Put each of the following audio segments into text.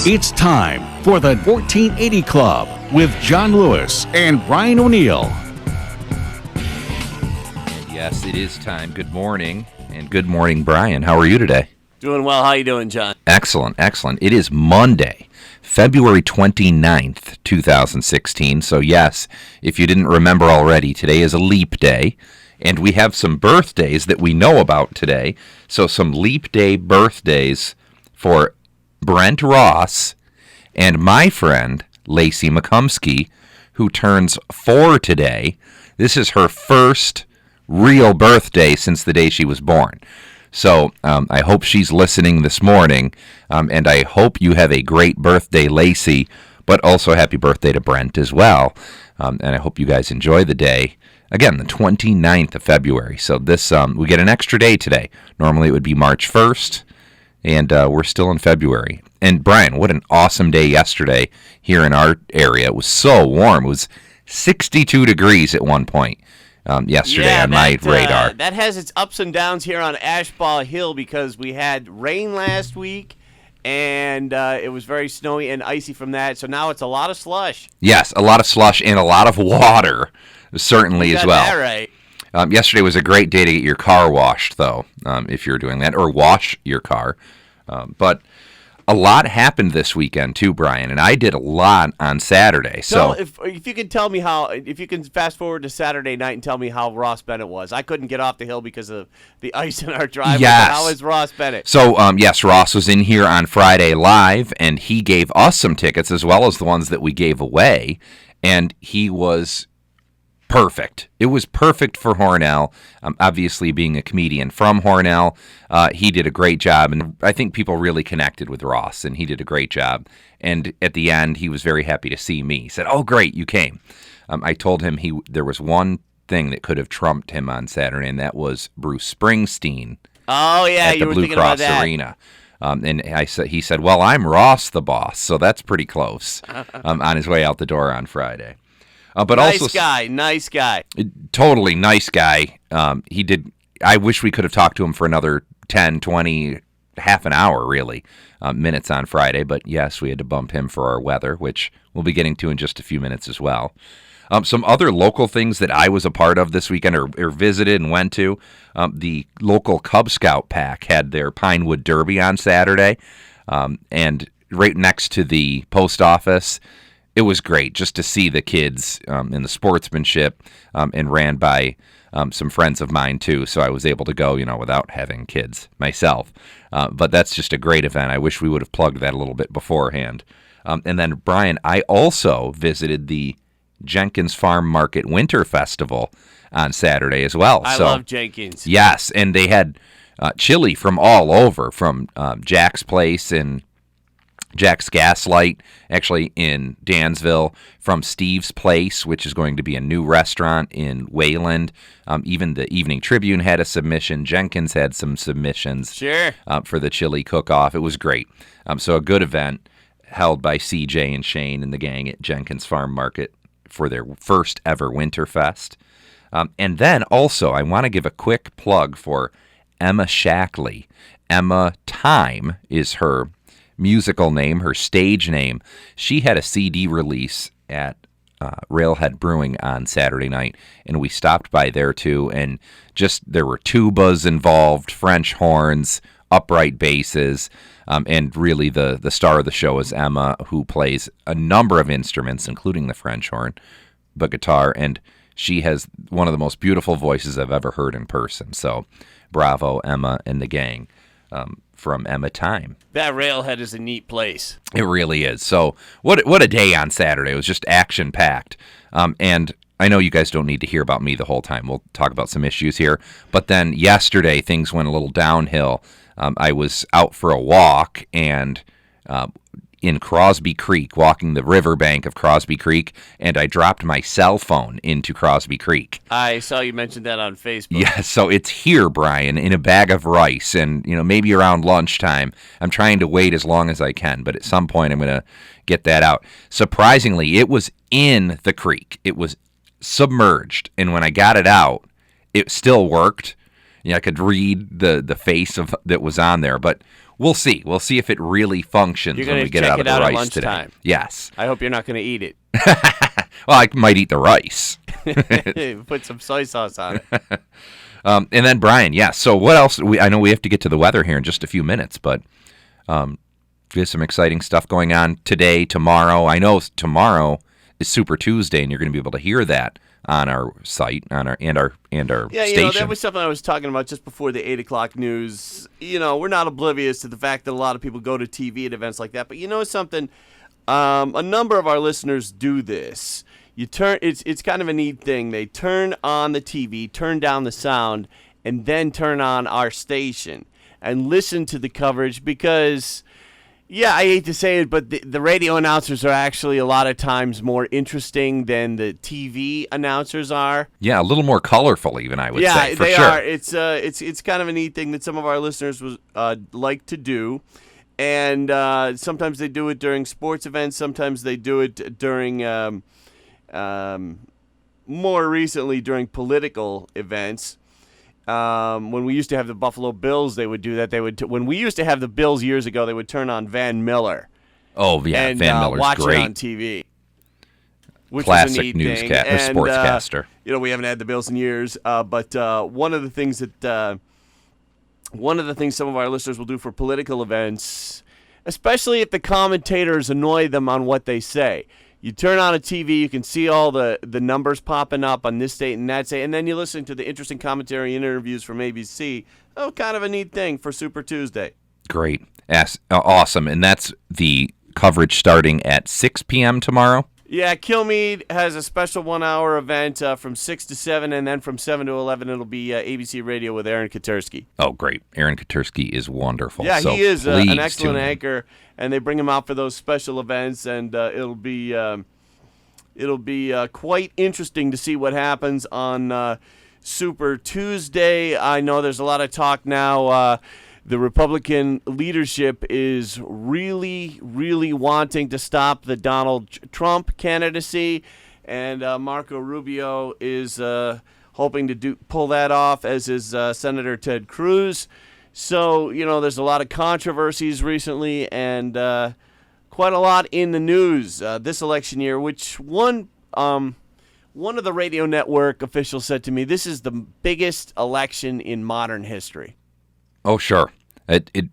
It's time for the 1480 Club with John Lewis and Brian O'Neill. Yes, it is time. Good morning, and good morning, Brian. How are you today? Doing well. How you doing, John? Excellent, excellent. It is Monday, February 29th, 2016. So yes, if you didn't remember already, today is a leap day, and we have some birthdays that we know about today. So some leap day birthdays for Brent Ross and my friend Lacey McCumsky, who turns 4 today. This is her first real birthday since the day she was born. So I hope she's listening this morning, and I hope you have a great birthday, Lacey, but also happy birthday to Brent as well. And I hope you guys enjoy the day. Again, the 29th of February. So this we get an extra day today. Normally it would be March 1st. And we're still in February. And Brian, what an awesome day yesterday here in our area. It was so warm. It was 62 degrees at one point yesterday on my radar. That has its ups and downs here on Ashball Hill because we had rain last week, and it was very snowy and icy from that. So now it's a lot of slush. Yes, a lot of slush and a lot of water, certainly as well. That right. Yesterday was a great day to get your car washed, though, if you're doing that, or wash your car. But a lot happened this weekend, too, Brian, and I did a lot on Saturday. So if you can tell me if you can fast forward to Saturday night and tell me how Ross Bennett was. I couldn't get off the hill because of the ice in our driveway. Yes. How is Ross Bennett? So, yes, Ross was in here on Friday Live, and he gave us some tickets as well as the ones that we gave away, and he was perfect. It was perfect for Hornell. Obviously, being a comedian from Hornell, he did a great job, and I think people really connected with Ross, and he did a great job. And at the end, he was very happy to see me. He said, "Oh, great, you came." I told him there was one thing that could have trumped him on Saturday, and that was Bruce Springsteen. Oh yeah, at the Blue Cross Arena. And he said, "Well, I'm Ross the boss," so that's pretty close. On his way out the door on Friday. But nice guy. Totally nice guy. I wish we could have talked to him for another 10, 20, half an hour, really, minutes on Friday. But yes, we had to bump him for our weather, which we'll be getting to in just a few minutes as well. Some other local things that I was a part of this weekend or visited and went to. The local Cub Scout pack had their Pinewood Derby on Saturday. And right next to the post office, it was great just to see the kids in the sportsmanship and ran by some friends of mine, too. So I was able to go, without having kids myself. But that's just a great event. I wish we would have plugged that a little bit beforehand. And then, Brian, I also visited the Jenkins Farm Market Winter Festival on Saturday as well. I love Jenkins. Yes, and they had chili from all over, from Jack's Place and Jack's Gaslight, actually in Dansville, from Steve's Place, which is going to be a new restaurant in Wayland. Even the Evening Tribune had a submission. Jenkins had some submissions for the chili cook-off. It was great. So a good event held by CJ and Shane and the gang at Jenkins Farm Market for their first ever Winterfest. And then also, I want to give a quick plug for Emma Shackley. Emma Time is her musical name, her stage name. She had a CD release at Railhead Brewing on Saturday night, and we stopped by there too, and there were tubas involved, French horns, upright basses, and really the star of the show is Emma, who plays a number of instruments, including the French horn, but guitar, and she has one of the most beautiful voices I've ever heard in person. So bravo, Emma and the gang. From Emma Time. That Railhead is a neat place. It really is. So what a day on Saturday. It was just action-packed. And I know you guys don't need to hear about me the whole time. We'll talk about some issues here. But then yesterday, things went a little downhill. I was out for a walk and in Crosby Creek, walking the riverbank of Crosby Creek, and I dropped my cell phone into Crosby Creek. I saw you mentioned that on Facebook. Yeah, so it's here, Brian, in a bag of rice, and maybe around lunchtime. I'm trying to wait as long as I can, but at some point I'm going to get that out. Surprisingly, it was in the creek. It was submerged, and when I got it out, it still worked. I could read the face that was on there, but We'll see. We'll see if it really functions You're when gonna we get check out of it the out at rice today. lunchtime. Yes. I hope you're not going to eat it. Well, I might eat the rice. Put some soy sauce on it. And then Brian, so what else? I know we have to get to the weather here in just a few minutes, but there's some exciting stuff going on today, tomorrow. I know tomorrow is Super Tuesday, and you're going to be able to hear that on our site, on our station. That was something I was talking about just before the 8 o'clock news. We're not oblivious to the fact that a lot of people go to TV at events like that. But you know something? A number of our listeners do this. It's kind of a neat thing. They turn on the TV, turn down the sound, and then turn on our station and listen to the coverage because, I hate to say it, but the radio announcers are actually a lot of times more interesting than the TV announcers are. Yeah, a little more colorful even, I would say, for they sure. are. It's kind of a neat thing that some of our listeners like to do. And sometimes they do it during sports events. Sometimes they do it during, more recently, during political events. When we used to have the Buffalo Bills, they would do that. When we used to have the Bills years ago, they would turn on Van Miller. Oh, yeah, and, Van Miller's watch great. it on TV. Which Classic was a neat thing. sportscaster. We haven't had the Bills in years, but one of the things some of our listeners will do for political events, especially if the commentators annoy them on what they say. You turn on a TV, you can see all the numbers popping up on this date and that date, and then you listen to the interesting commentary and interviews from ABC. Oh, kind of a neat thing for Super Tuesday. Great. Awesome. And that's the coverage starting at 6 p.m. tomorrow? Yeah, Kilmeade has a special 1-hour event from 6 to 7, and then from 7 to 11 it'll be ABC Radio with Aaron Katersky. Oh, great. Aaron Katersky is wonderful. Yeah, so he is an excellent tune in. anchor, and they bring him out for those special events, and it'll be quite interesting to see what happens on Super Tuesday. I know there's a lot of talk now. The Republican leadership is really, really wanting to stop the Donald Trump candidacy, and Marco Rubio is hoping to pull that off, as is Senator Ted Cruz. So, there's a lot of controversies recently and quite a lot in the news this election year, which one of the radio network officials said to me, this is the biggest election in modern history. Oh, sure.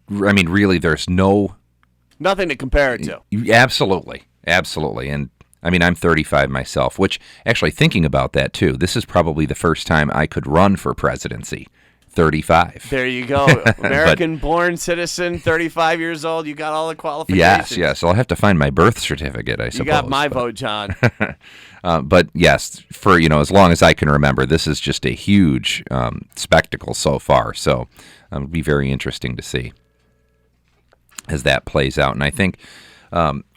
Really, there's nothing to compare it to. Absolutely. And, I'm 35 myself, which, actually, thinking about that, too, this is probably the first time I could run for presidency. 35. There you go. American-born citizen, 35 years old. You got all the qualifications. Yes. I'll have to find my birth certificate, I suppose. You got my vote, John. But yes, for as long as I can remember, this is just a huge spectacle so far. So it'll be very interesting to see as that plays out. And I think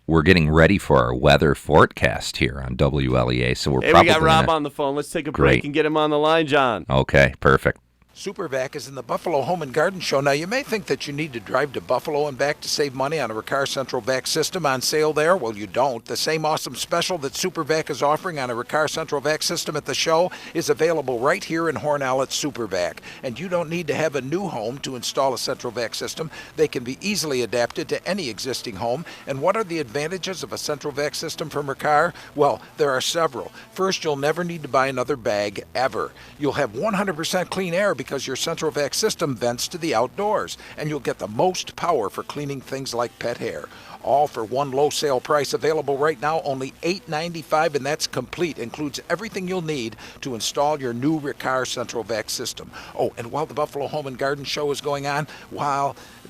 we're getting ready for our weather forecast here on WLEA. So we got Rob on the phone. Let's take a break and get him on the line, John. Okay, perfect. Supervac is in the Buffalo Home and Garden Show. Now, you may think that you need to drive to Buffalo and back to save money on a Riccar Central Vac system on sale there. Well, you don't. The same awesome special that Supervac is offering on a Riccar Central Vac system at the show is available right here in Hornell at Supervac. And you don't need to have a new home to install a Central Vac system. They can be easily adapted to any existing home. And what are the advantages of a Central Vac system from Riccar? Well, there are several. First, you'll never need to buy another bag, ever. You'll have 100% clean air because your Central Vac system vents to the outdoors, and you'll get the most power for cleaning things like pet hair. All for one low sale price, available right now, only $8.95, and that's complete. Includes everything you'll need to install your new Riccar Central Vac system. Oh, and while the Buffalo Home and Garden Show is going on,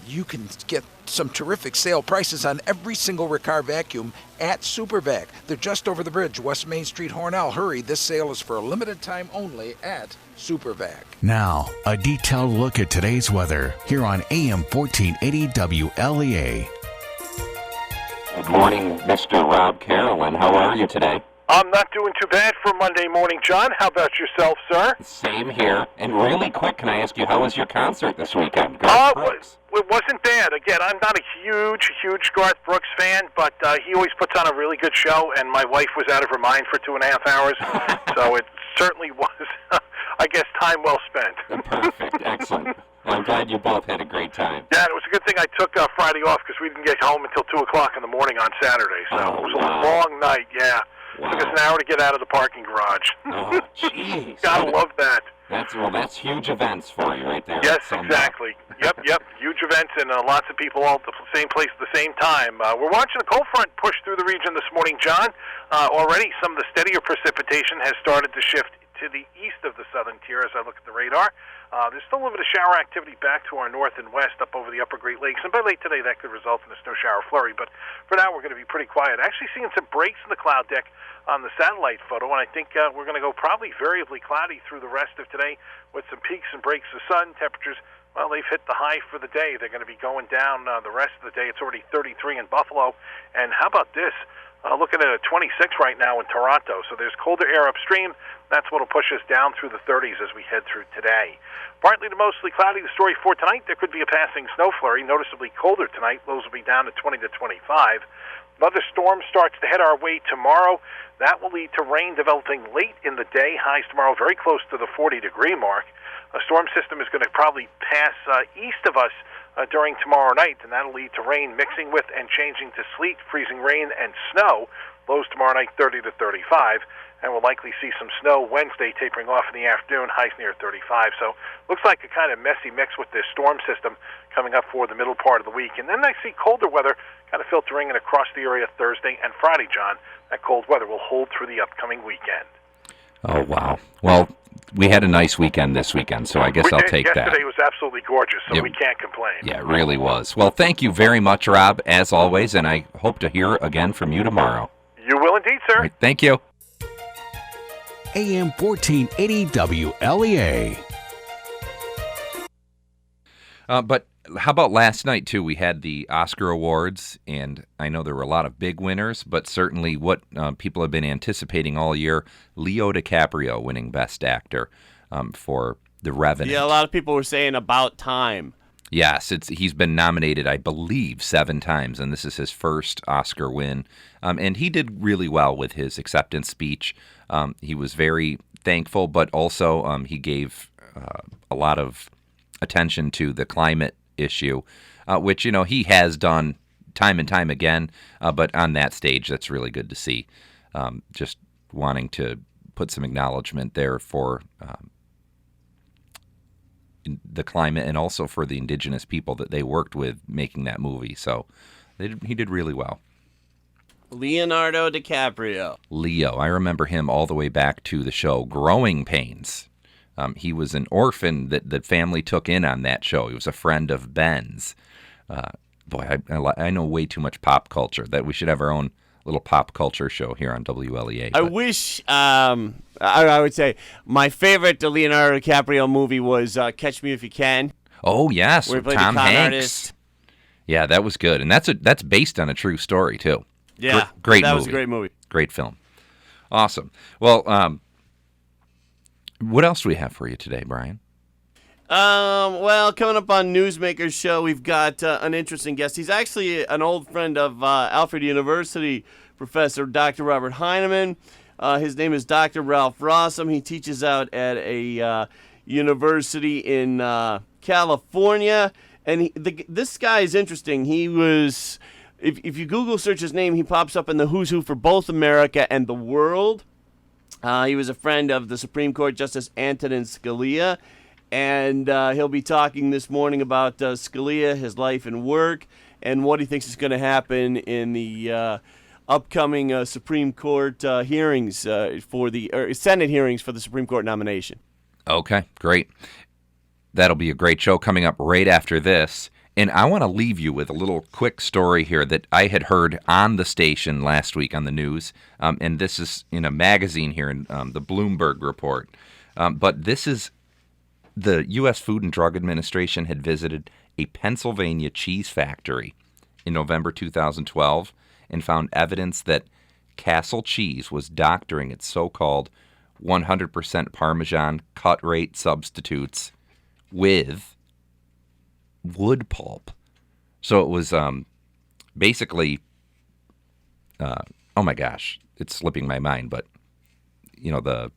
you can get some terrific sale prices on every single Riccar vacuum at Supervac. They're just over the bridge, West Main Street, Hornell. Hurry, this sale is for a limited time only at Supervac. Now, a detailed look at today's weather here on AM 1480 WLEA. Good morning, Mr. Rob Carolyn. How are you today? I'm not doing too bad for Monday morning, John. How about yourself, sir? Same here. And really quick, can I ask you, how was your concert this weekend? It wasn't bad. Again, I'm not a huge Garth Brooks fan, but he always puts on a really good show, and my wife was out of her mind for 2.5 hours, so it certainly was, I guess, time well spent. Perfect. Excellent. I'm glad you both had a great time. Yeah, it was a good thing I took Friday off because we didn't get home until 2 o'clock in the morning on Saturday. So it was a long night, yeah. Wow. Took us an hour to get out of the parking garage. Oh, jeez. Gotta love that. That's huge events for you right there. Yes, exactly. Yep. Huge events and lots of people all at the same place at the same time. We're watching a cold front push through the region this morning, John. Already some of the steadier precipitation has started to shift to the east of the southern tier as I look at the radar. There's still a little bit of shower activity back to our north and west up over the upper Great Lakes, and by late today that could result in a snow shower flurry, but for now we're going to be pretty quiet. Actually seeing some breaks in the cloud deck on the satellite photo, and I think we're going to go probably variably cloudy through the rest of today with some peaks and breaks of sun. Temperatures, well, they've hit the high for the day. They're going to be going down the rest of the day. It's already 33 in Buffalo, and how about this? Looking at a 26 right now in Toronto. So there's colder air upstream. That's what will push us down through the 30s as we head through today. Partly to mostly cloudy, the story for tonight. There could be a passing snow flurry, noticeably colder tonight. Lows will be down to 20 to 25. Another storm starts to head our way tomorrow. That will lead to rain developing late in the day. Highs tomorrow very close to the 40-degree mark. A storm system is going to probably pass east of us during tomorrow night, and that'll lead to rain mixing with and changing to sleet, freezing rain, and snow. Lows tomorrow night 30 to 35, and we'll likely see some snow Wednesday tapering off in the afternoon, highs near 35. So looks like a kind of messy mix with this storm system coming up for the middle part of the week. And then I see colder weather kind of filtering in across the area Thursday and Friday, John. That cold weather will hold through the upcoming weekend. Oh, wow. Well, we had a nice weekend this weekend, so I guess I'll take that. Yesterday was absolutely gorgeous, so we can't complain. Yeah, it really was. Well, thank you very much, Rob, as always, and I hope to hear again from you tomorrow. You will indeed, sir. All right, thank you. AM 1480 WLEA. But how about last night, too? We had the Oscar Awards, and I know there were a lot of big winners, but certainly what people have been anticipating all year, Leo DiCaprio winning Best Actor for The Revenant. Yeah, a lot of people were saying about time. Yes, he's been nominated, I believe, 7 times, and this is his first Oscar win. And he did really well with his acceptance speech. He was very thankful, but also he gave a lot of attention to the climate issue, which, he has done time and time again. But on that stage, that's really good to see. Just wanting to put some acknowledgement there for the climate and also for the indigenous people that they worked with making that movie. So he did really well. Leonardo DiCaprio. Leo. I remember him all the way back to the show Growing Pains. He was an orphan that family took in on that show. He was a friend of Ben's. Boy, I know way too much pop culture. That we should have our own little pop culture show here on WLEA. I wish, I would say, my favorite Leonardo DiCaprio movie was Catch Me If You Can. Oh, yes, where he with played Tom the con Hanks. artist. Yeah, that was good. And that's based on a true story, too. Yeah, great that movie. was a great movie. Great film. Awesome. Well, what else do we have for you today, Brian? Well, coming up on Newsmaker's show, we've got an interesting guest. He's actually an old friend of Alfred University professor Dr. Robert Heinemann. His name is Dr. Ralph Rossum. He teaches out at a university in California. And this guy is interesting. He was, if you Google search his name, he pops up in the who's who for both America and the world. He was a friend of the Supreme Court Justice Antonin Scalia. And he'll be talking this morning about Scalia, his life and work, and what he thinks is going to happen in the upcoming Supreme Court hearings for the Senate hearings for the Supreme Court nomination. Okay, great. That'll be a great show coming up right after this. And I want to leave you with a little quick story here that I had heard on the station last week on the news. And this is in a magazine here in the Bloomberg Report. But this is the U.S. Food and Drug Administration had visited a Pennsylvania cheese factory in November 2012 and found evidence that Castle Cheese was doctoring its so-called 100% Parmesan cut rate substitutes with wood pulp. So it was basically, oh my gosh, it's slipping my mind, but the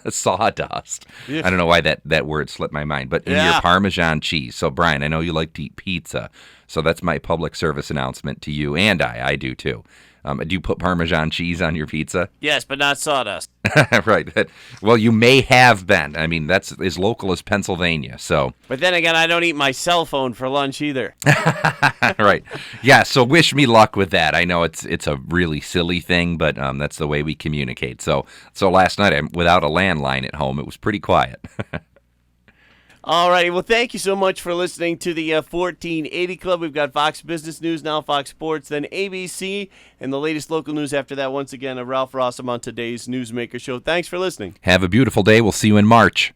Sawdust. Yeah. I don't know why that word slipped my mind, but in Yeah. your Parmesan cheese. So, Brian, I know you like to eat pizza, so that's my public service announcement to you, and I do too. Do you put Parmesan cheese on your pizza? Yes, but not sawdust. Right. Well, you may have been. I mean, that's as local as Pennsylvania. So, But then again, I don't eat my cell phone for lunch either. right. Yeah. So, wish me luck with that. I know it's a really silly thing, but that's the way we communicate. So last night, I'm without a landline at home. It was pretty quiet. All righty. Well, thank you so much for listening to the 1480 Club. We've got Fox Business News now, Fox Sports, then ABC, and the latest local news after that. Once again, Ralph Rossum on today's Newsmaker Show. Thanks for listening. Have a beautiful day. We'll see you in March.